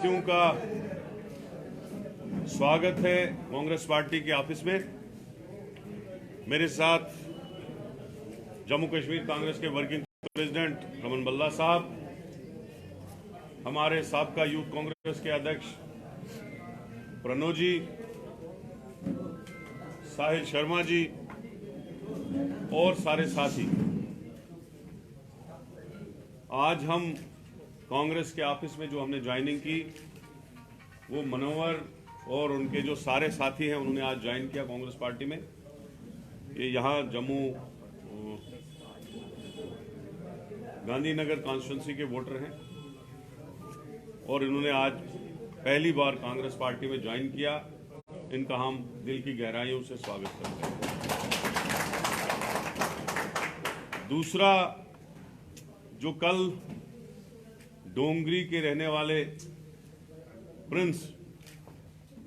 साथियों का स्वागत है कांग्रेस पार्टी के ऑफिस में। मेरे साथ जम्मू कश्मीर कांग्रेस के वर्किंग प्रेसिडेंट रमन बल्ला साहब, हमारे साबका यूथ कांग्रेस के अध्यक्ष प्रणोद जी, साहिल शर्मा जी और सारे साथी। आज हम कांग्रेस के ऑफिस में जो हमने ज्वाइनिंग की, वो मनोहर और उनके जो सारे साथी हैं उन्होंने आज ज्वाइन किया कांग्रेस पार्टी में। ये यहाँ जम्मू गांधीनगर कॉन्स्टिट्यूंसी के वोटर हैं और इन्होंने आज पहली बार कांग्रेस पार्टी में ज्वाइन किया। इनका हम दिल की गहराइयों से स्वागत करते हैं। दूसरा, जो कल डोंगरी के रहने वाले प्रिंस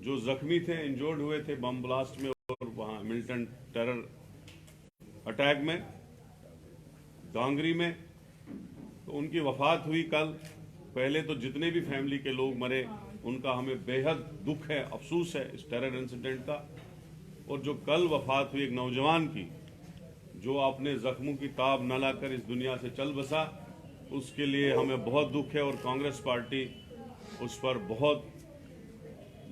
जो जख्मी थे, इंजर्ड हुए थे बम ब्लास्ट में और वहां मिल्टन टेरर अटैक में डोंगरी में, तो उनकी वफात हुई कल। पहले तो जितने भी फैमिली के लोग मरे उनका हमें बेहद दुख है, अफसोस है इस टेरर इंसिडेंट का। और जो कल वफात हुई एक नौजवान की, जो अपने जख्मों की ताब न लाकर इस दुनिया से चल बसा, उसके लिए हमें बहुत दुख है और कांग्रेस पार्टी उस पर बहुत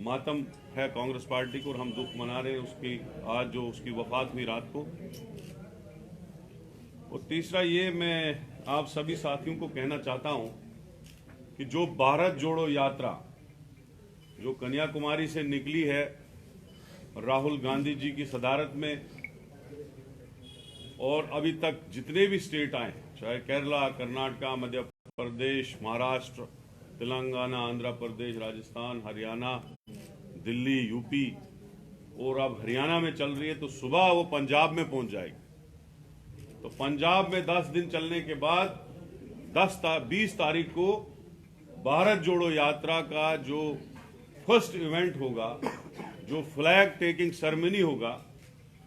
मातम है कांग्रेस पार्टी को, और हम दुख मना रहे हैं उसकी, आज जो उसकी वफात हुई रात को। और तीसरा ये, मैं आप सभी साथियों को कहना चाहता हूं कि जो भारत जोड़ो यात्रा जो कन्याकुमारी से निकली है राहुल गांधी जी की सदारत में, और अभी तक जितने भी स्टेट आए, चाहे केरला, कर्नाटका, मध्य प्रदेश, महाराष्ट्र, तेलंगाना, आंध्र प्रदेश, राजस्थान, हरियाणा, दिल्ली, यूपी और अब हरियाणा में चल रही है, तो सुबह वो पंजाब में पहुंच जाएगी। तो पंजाब में 10 दिन चलने के बाद 20 तारीख को भारत जोड़ो यात्रा का जो फर्स्ट इवेंट होगा, जो फ्लैग टेकिंग सेरेमनी होगा,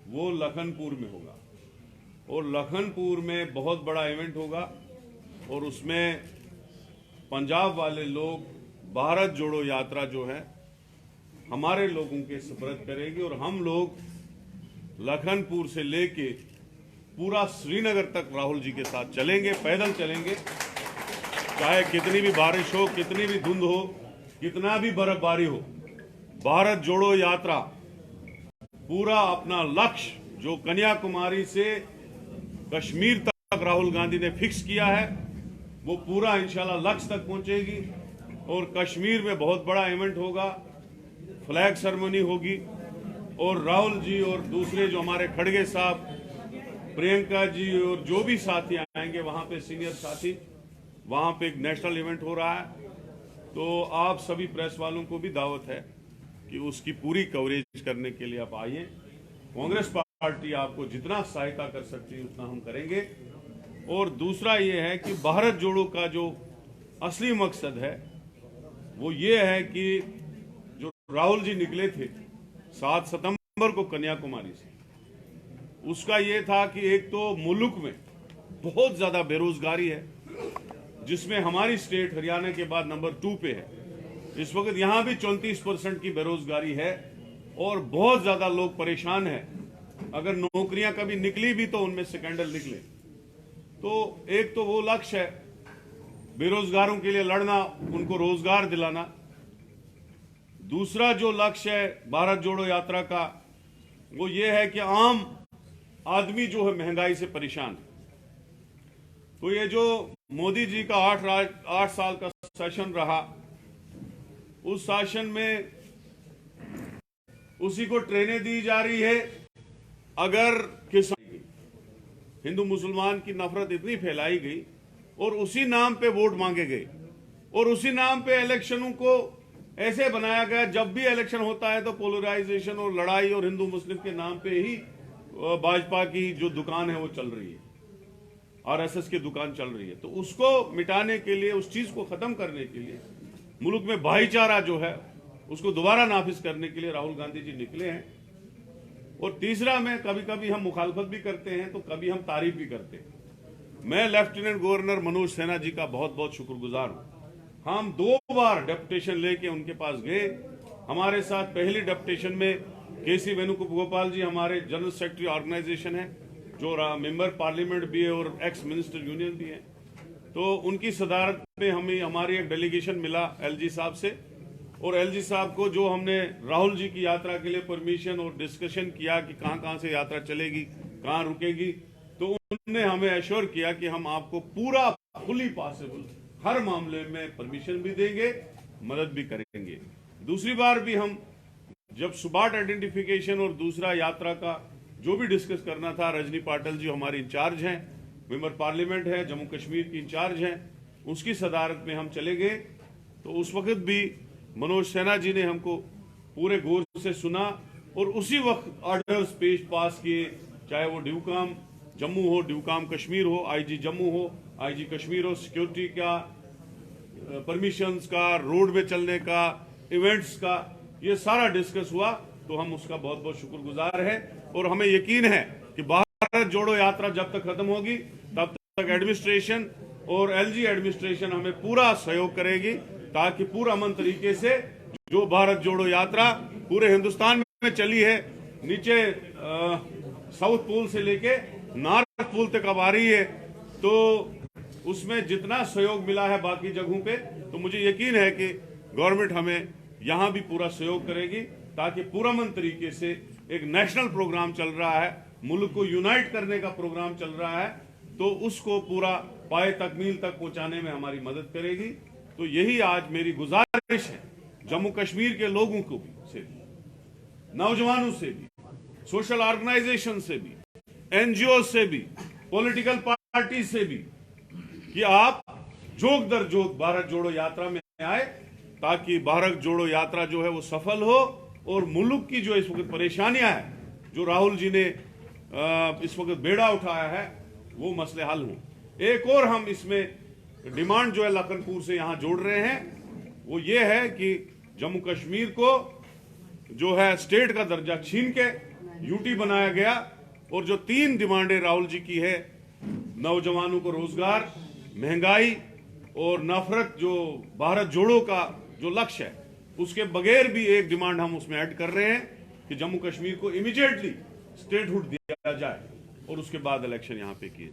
वो लखनपुर में होगा। और लखनपुर में बहुत बड़ा इवेंट होगा और उसमें पंजाब वाले लोग भारत जोड़ो यात्रा जो है हमारे लोगों के सुपुर्द करेंगे, और हम लोग लखनपुर से लेके पूरा श्रीनगर तक राहुल जी के साथ चलेंगे, पैदल चलेंगे। चाहे कितनी भी बारिश हो, कितनी भी धुंध हो, कितना भी बर्फबारी हो, भारत जोड़ो यात्रा पूरा अपना लक्ष्य जो कन्याकुमारी से कश्मीर तक राहुल गांधी ने फिक्स किया है, वो पूरा इंशाल्लाह लक्ष्य तक पहुंचेगी। और कश्मीर में बहुत बड़ा इवेंट होगा, फ्लैग सेरेमनी होगी, और राहुल जी और दूसरे जो हमारे खड़गे साहब, प्रियंका जी और जो भी साथी आएंगे वहां पे, सीनियर साथी, वहां पे एक नेशनल इवेंट हो रहा है। तो आप सभी प्रेस वालों को भी दावत है कि उसकी पूरी कवरेज करने के लिए आप आइए। कांग्रेस पार्टी आपको जितना सहायता कर सकती है उतना हम करेंगे। और दूसरा ये है कि भारत जोड़ो का जो असली मकसद है वो ये है कि जो राहुल जी निकले थे 7 सितंबर को कन्याकुमारी से, उसका ये था कि एक तो मुल्क में बहुत ज्यादा बेरोजगारी है, जिसमें हमारी स्टेट हरियाणा के बाद नंबर 2 पे है। इस वक्त यहां भी 34% की बेरोजगारी है और बहुत ज्यादा लोग परेशान हैं। अगर नौकरियां कभी निकली भी तो उनमें स्कैंडल निकले। तो एक तो वो लक्ष्य है बेरोजगारों के लिए लड़ना, उनको रोजगार दिलाना। दूसरा जो लक्ष्य है भारत जोड़ो यात्रा का, वो ये है कि आम आदमी जो है महंगाई से परेशान है। तो ये जो मोदी जी का 8 साल का सेशन रहा, उस शासन में उसी को ट्रेनें दी जा रही है। अगर किसान, हिंदू मुसलमान की नफरत इतनी फैलाई गई और उसी नाम पे वोट मांगे गए और उसी नाम पे इलेक्शनों को ऐसे बनाया गया, जब भी इलेक्शन होता है तो पोलराइजेशन और लड़ाई और हिंदू मुस्लिम के नाम पे ही भाजपा की जो दुकान है वो चल रही है, आरएसएस की दुकान चल रही है। तो उसको मिटाने के लिए, उस चीज को खत्म करने के लिए, मुल्क में भाईचारा जो है उसको दोबारा नाफिज करने के लिए राहुल गांधी जी निकले हैं। और तीसरा, में कभी कभी हम मुखालफत भी करते हैं तो कभी हम तारीफ भी करते हैं। मैं लेफ्टिनेंट गवर्नर मनोज सिन्हा जी का बहुत बहुत शुक्रगुजार हूं। हम 2 बार डेपुटेशन लेके उनके पास गए। हमारे साथ पहली डेपुटेशन में केसी वेणुगोपाल जी हमारे जनरल सेक्रेटरी ऑर्गेनाइजेशन है, जो मेंबर पार्लियामेंट भी है और एक्स मिनिस्टर यूनियन भी है। तो उनकी सदारत में हमें हमारी एक डेलीगेशन मिला एलजी साहब से, और एलजी साहब को जो हमने राहुल जी की यात्रा के लिए परमिशन और डिस्कशन किया कि कहां से यात्रा चलेगी, कहां रुकेगी, तो उन्होंने हमें एश्योर किया कि हम आपको पूरा फुली पॉसिबल हर मामले में परमिशन भी देंगे, मदद भी करेंगे। दूसरी बार भी हम जब स्पॉट आइडेंटिफिकेशन और दूसरा यात्रा का जो भी डिस्कस करना था, रजनी पाटिल जी हमारी इंचार्ज हैं, मेंबर पार्लियामेंट है, जम्मू कश्मीर की इंचार्ज हैं, उसकी सदारत में हम चले गए। तो उस वक्त भी मनोज सिन्हा जी ने हमको पूरे गौर से सुना और उसी वक्त ऑर्डर्स पास किए, चाहे वो ड्यूकाम जम्मू हो, ड्यूकाम कश्मीर हो, आईजी जम्मू हो, आईजी कश्मीर हो, सिक्योरिटी का, परमिशंस का, रोड में चलने का, इवेंट्स का, ये सारा डिस्कस हुआ। तो हम उसका बहुत बहुत शुक्रगुजार हैं और हमें यकीन है कि भारत जोड़ो यात्रा जब तक खत्म होगी तब तक एडमिनिस्ट्रेशन और एलजी एडमिनिस्ट्रेशन हमें पूरा सहयोग करेगी, ताकि पूरा अमन तरीके से जो भारत जोड़ो यात्रा पूरे हिंदुस्तान में चली है, नीचे साउथ पोल से लेके नॉर्थ पोल तक अब आ रही है, तो उसमें जितना सहयोग मिला है बाकी जगहों पे, तो मुझे यकीन है कि गवर्नमेंट हमें यहां भी पूरा सहयोग करेगी, ताकि पूरामन तरीके से एक नेशनल प्रोग्राम चल रहा है, मुल्क को यूनाइट करने का प्रोग्राम चल रहा है, तो उसको पूरा पाए तकमील तक पहुंचाने में हमारी मदद करेगी। तो यही आज मेरी गुजारिश है जम्मू कश्मीर के लोगों को भी, से भी, नौजवानों से भी, सोशल ऑर्गेनाइजेशन से भी, एनजीओ से भी, पॉलिटिकल पार्टी से भी, कि आप जोक दर जोक भारत जोड़ो यात्रा में आए, ताकि भारत जोड़ो यात्रा जो है वो सफल हो और मुल्क की जो इस वक्त परेशानियां हैं, जो राहुल जी ने इस वक्त बेड़ा उठाया है, वो मसले हल हों। एक और हम इसमें डिमांड जो है लखनपुर से यहां जोड़ रहे हैं, वो ये है कि जम्मू कश्मीर को जो है स्टेट का दर्जा छीन के यूटी बनाया गया, और जो 3 डिमांडें राहुल जी की है, नौजवानों को रोजगार, महंगाई और नफरत, जो भारत जोड़ो का जो लक्ष्य है, उसके बगैर भी एक डिमांड हम उसमें ऐड कर रहे हैं कि जम्मू कश्मीर को इमीडिएटली स्टेटहुड दिया जाए और उसके बाद इलेक्शन यहां पे किए